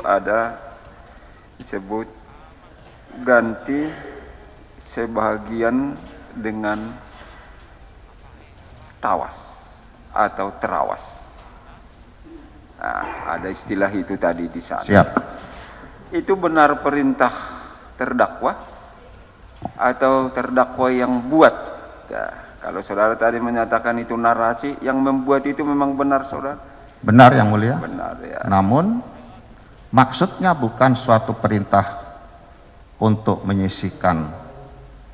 ada disebut ganti sebahagian dengan tawas atau terawas. Nah, ada istilah itu tadi di sana. Siap. Itu benar perintah terdakwa atau terdakwa yang buat? Ya, kalau saudara tadi menyatakan itu narasi, yang membuat itu memang benar saudara? Benar yang mulia. Benar ya. Namun maksudnya bukan suatu perintah untuk menyisihkan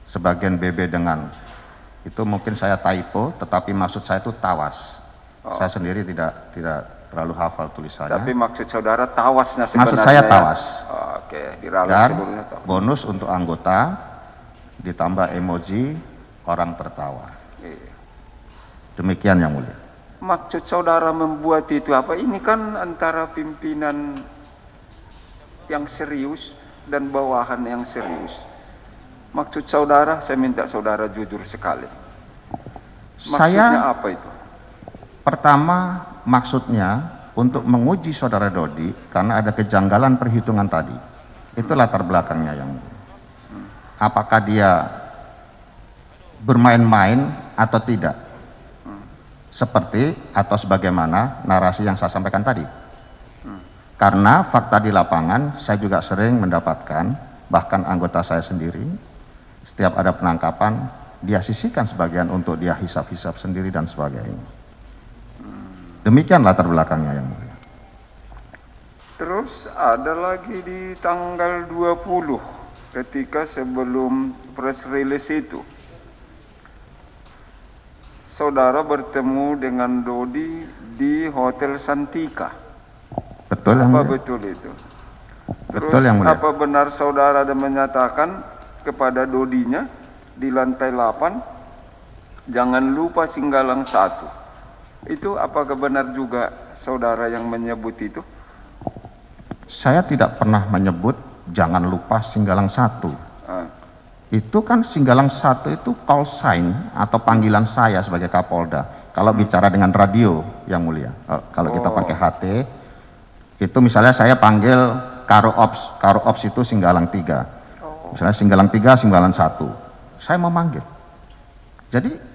sebagian BB dengan itu, mungkin saya typo, tetapi maksud saya itu tawas. Saya sendiri tidak terlalu hafal tulisannya. Tapi maksud saudara tawasnya sebenarnya? Maksud saya tawas. Oke, diralat Dan seluruhnya tawas. bonus untuk anggota ditambah emoji orang tertawa. Iya. Demikian yang mulia. Maksud saudara membuat itu apa? Ini kan antara pimpinan yang serius dan bawahan yang serius. Maksud saudara, saya minta saudara jujur sekali. Maksudnya apa itu? Pertama, maksudnya untuk menguji saudara Dodi karena ada kejanggalan perhitungan tadi. Itu latar belakangnya yang mulia. Apakah dia bermain-main atau tidak? Seperti atau sebagaimana narasi yang saya sampaikan tadi. Karena fakta di lapangan saya juga sering mendapatkan, bahkan anggota saya sendiri, setiap ada penangkapan dia sisihkan sebagian untuk dia hisap-hisap sendiri dan sebagainya. Demikian latar belakangnya yang mulia. Terus ada lagi di tanggal 20 ketika sebelum press release itu, saudara bertemu dengan Dodi di Hotel Santika. Betul yang Apa mulia? betul itu? Terus Betul yang mulia. apa benar saudara ada menyatakan kepada Dodinya di lantai 8, jangan lupa Singgalang 1. Itu apakah benar juga saudara yang menyebut itu? Saya tidak pernah menyebut jangan lupa Singgalang 1. Itu kan Singgalang 1 itu call sign atau panggilan saya sebagai Kapolda. Kalau bicara dengan radio yang mulia. Kalau kita pakai HT, itu misalnya saya panggil Karo Ops itu Singgalang 3. Misalnya Singgalang 3, Singgalang 1. Saya memanggil. Jadi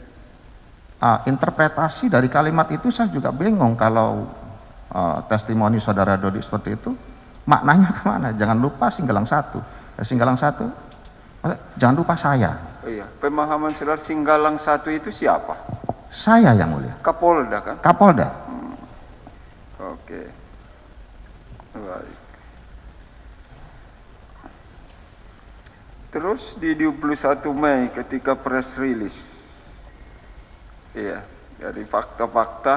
interpretasi dari kalimat itu saya juga bingung kalau testimoni saudara Dodi seperti itu. Maknanya kemana? Jangan lupa Singgalang 1. Singgalang 1, jangan lupa saya. Iya, pemahaman saudara Singgalang 1 itu siapa? Saya yang mulia. Kapolda kan? Kapolda. Oke. Baik. Terus di 21 Mei ketika press release, iya, dari fakta-fakta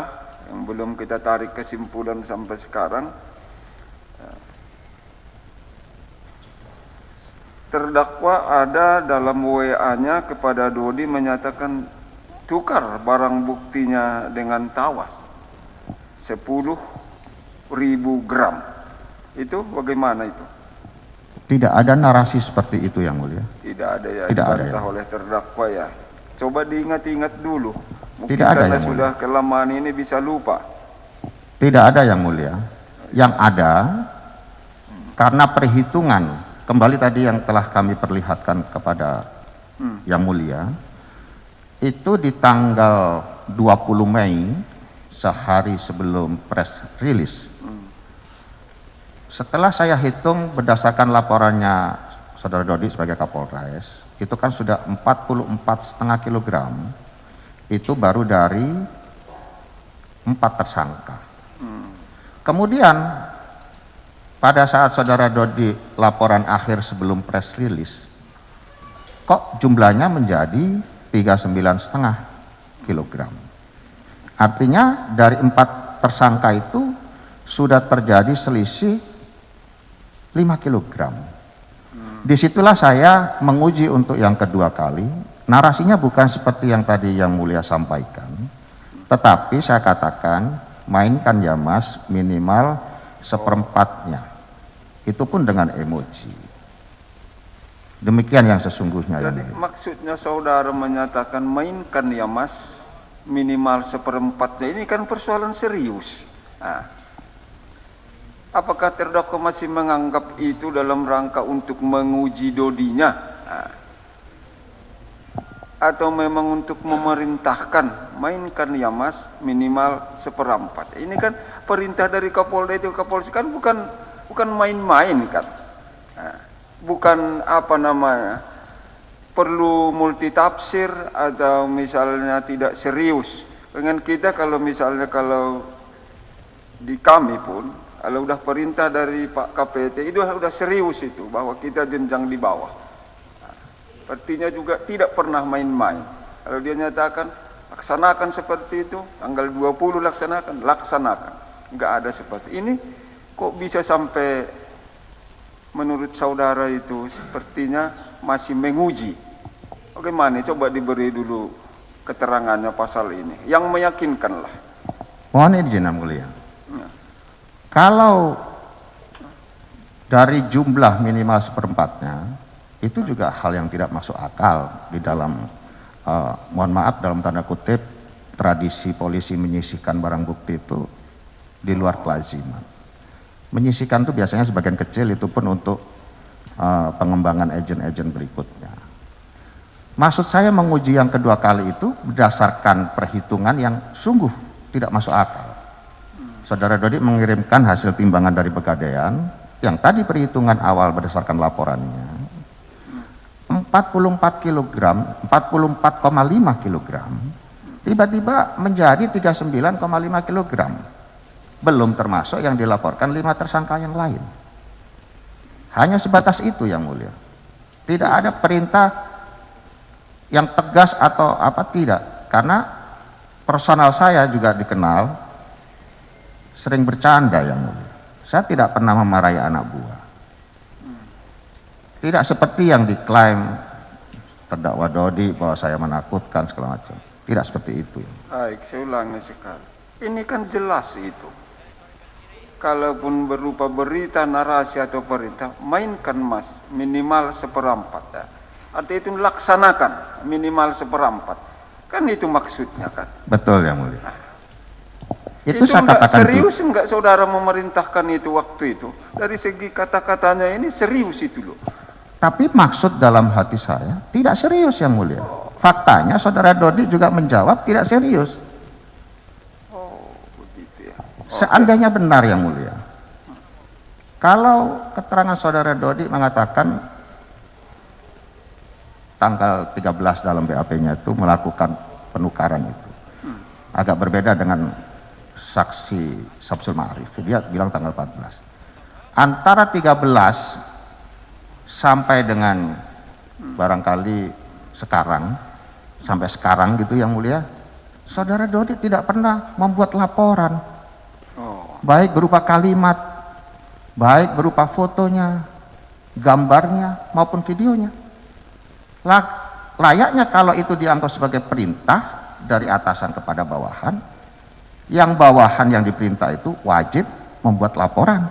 yang belum kita tarik kesimpulan sampai sekarang, terdakwa ada dalam WA-nya kepada Dodi menyatakan tukar barang buktinya dengan tawas 10.000 gram. Itu bagaimana itu? Tidak ada narasi seperti itu yang mulia. Tidak ada ya, Tidak ada dibantah ya. oleh terdakwa ya. Coba diingat-ingat dulu. Mungkin Tidak ada karena yang sudah kelamaan ini bisa lupa. Tidak ada yang mulia. Yang ada karena perhitungan, kembali tadi yang telah kami perlihatkan kepada yang mulia, itu di tanggal 20 Mei, sehari sebelum press release. Setelah saya hitung berdasarkan laporannya saudara Dodi sebagai Kapolres, itu kan sudah 44,5 kilogram. Itu baru dari 4 tersangka. Kemudian pada saat saudara Dodi laporan akhir sebelum press release, kok jumlahnya menjadi 39,5 kilogram. Artinya dari 4 tersangka itu sudah terjadi selisih 5 kilogram. Disitulah saya menguji untuk yang kedua kali. Narasinya bukan seperti yang tadi yang mulia sampaikan, tetapi saya katakan mainkan ya mas minimal 1/4-nya. Itu pun dengan emoji. Demikian yang sesungguhnya. Jadi yang maksudnya saudara menyatakan mainkan ya mas minimal 1/4-nya. Ini kan persoalan serius. Nah, Apakah terdakwa masih menganggap itu dalam rangka untuk menguji Dodinya? Atau memang untuk memerintahkan, mainkan ya mas, minimal 1/4. Ini kan perintah dari Kapolda itu, Kapolri kan bukan main-main kan. Bukan apa namanya, perlu multitafsir atau misalnya tidak serius. Dengan kita kalau misalnya kalau di kami pun, kalau udah perintah dari Pak KPT itu udah serius itu, bahwa kita jenjang di bawah. Artinya juga tidak pernah main-main. Kalau dia nyatakan laksanakan seperti itu, tanggal 20 laksanakan. Enggak ada seperti ini. Kok bisa sampai menurut saudara itu sepertinya masih menguji. Bagaimana? Coba diberi dulu keterangannya pasal ini. Yang meyakinkan lah. Mohon izin Yang Mulia. Ya. Kalau dari jumlah minimal 1/4-nya, itu juga hal yang tidak masuk akal di dalam, mohon maaf dalam tanda kutip, tradisi polisi menyisihkan barang bukti itu di luar kelaziman. Menyisihkan itu biasanya sebagian kecil itu pun untuk pengembangan agen-agen berikutnya. Maksud saya menguji yang kedua kali itu berdasarkan perhitungan yang sungguh tidak masuk akal. Saudara Dodi mengirimkan hasil timbangan dari Pegadaian yang tadi perhitungan awal berdasarkan laporannya 44 kg, 44,5 kg, tiba-tiba menjadi 39,5 kg. Belum termasuk yang dilaporkan 5 tersangka yang lain. Hanya sebatas itu Yang Mulia. Tidak ada perintah yang tegas atau apa, tidak. Karena personal saya juga dikenal sering bercanda Yang Mulia. Saya tidak pernah memarahi anak buah. Tidak seperti yang diklaim terdakwa Dodi bahwa saya menakutkan segala macam. Tidak seperti itu. Baik, saya ulangi sekali. Ini kan jelas itu. Kalaupun berupa berita, narasi atau perintah, mainkan mas, minimal 1/4. Ya. Artinya itu laksanakan, minimal 1/4. Kan itu maksudnya kan. Betul Yang Mulia. Nah, itu saya enggak katakan serius itu. Enggak saudara memerintahkan itu waktu itu? Dari segi kata-katanya ini serius itu loh. Tapi maksud dalam hati saya tidak serius Yang Mulia. Faktanya saudara Dodi juga menjawab tidak serius. Oh, begitu ya. Seandainya benar Yang Mulia. Kalau keterangan saudara Dodi mengatakan tanggal 13 dalam BAP-nya itu melakukan penukaran itu. Agak berbeda dengan saksi Samsul Ma'arif. Dia bilang tanggal 14. Antara 13 sampai dengan barangkali sekarang, sampai sekarang gitu Yang Mulia, saudara Dodi tidak pernah membuat laporan, baik berupa kalimat, baik berupa fotonya, gambarnya, maupun videonya. Layaknya kalau itu dianggap sebagai perintah dari atasan kepada bawahan, yang bawahan yang diperintah itu wajib membuat laporan.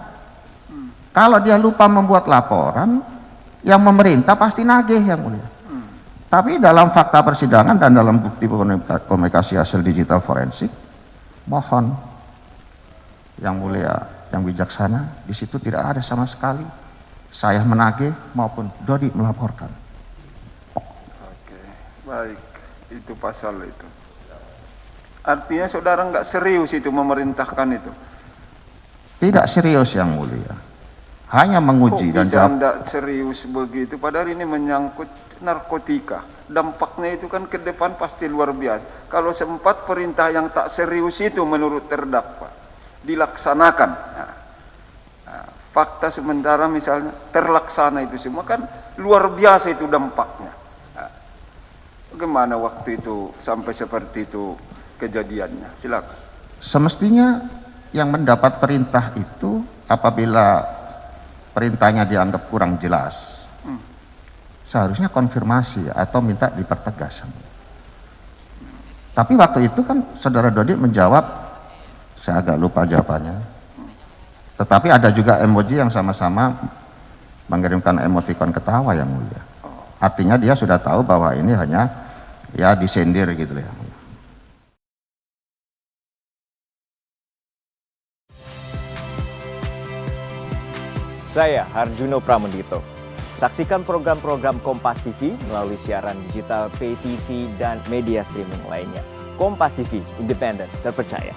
Kalau dia lupa membuat laporan, yang memerintah pasti nagih Yang Mulia. Tapi dalam fakta persidangan dan dalam bukti komunikasi hasil digital forensik, mohon Yang Mulia, yang bijaksana, di situ tidak ada sama sekali saya menagih maupun Dodi melaporkan. Oke, baik, itu pasal itu. Artinya saudara nggak serius itu memerintahkan itu? Tidak serius Yang Mulia. Hanya menguji dan jawab. Tidak serius begitu, padahal ini menyangkut narkotika. Dampaknya itu kan ke depan pasti luar biasa. Kalau sempat perintah yang tak serius itu menurut terdakwa dilaksanakan, fakta sementara misalnya terlaksana itu semua, kan luar biasa itu dampaknya. Bagaimana waktu itu sampai seperti itu kejadiannya? Silakan. Semestinya yang mendapat perintah itu apabila perintahnya dianggap kurang jelas, seharusnya konfirmasi atau minta dipertegas. Tapi waktu itu kan saudara Dodi menjawab, saya agak lupa jawabannya. Tetapi ada juga emoji yang sama-sama mengirimkan emoticon ketawa Yang Mulia. Artinya dia sudah tahu bahwa ini hanya ya disindir gitu ya. Saya Harjuno Pramendito. Saksikan program-program Kompas TV melalui siaran digital, pay TV, dan media streaming lainnya. Kompas TV, independen, terpercaya.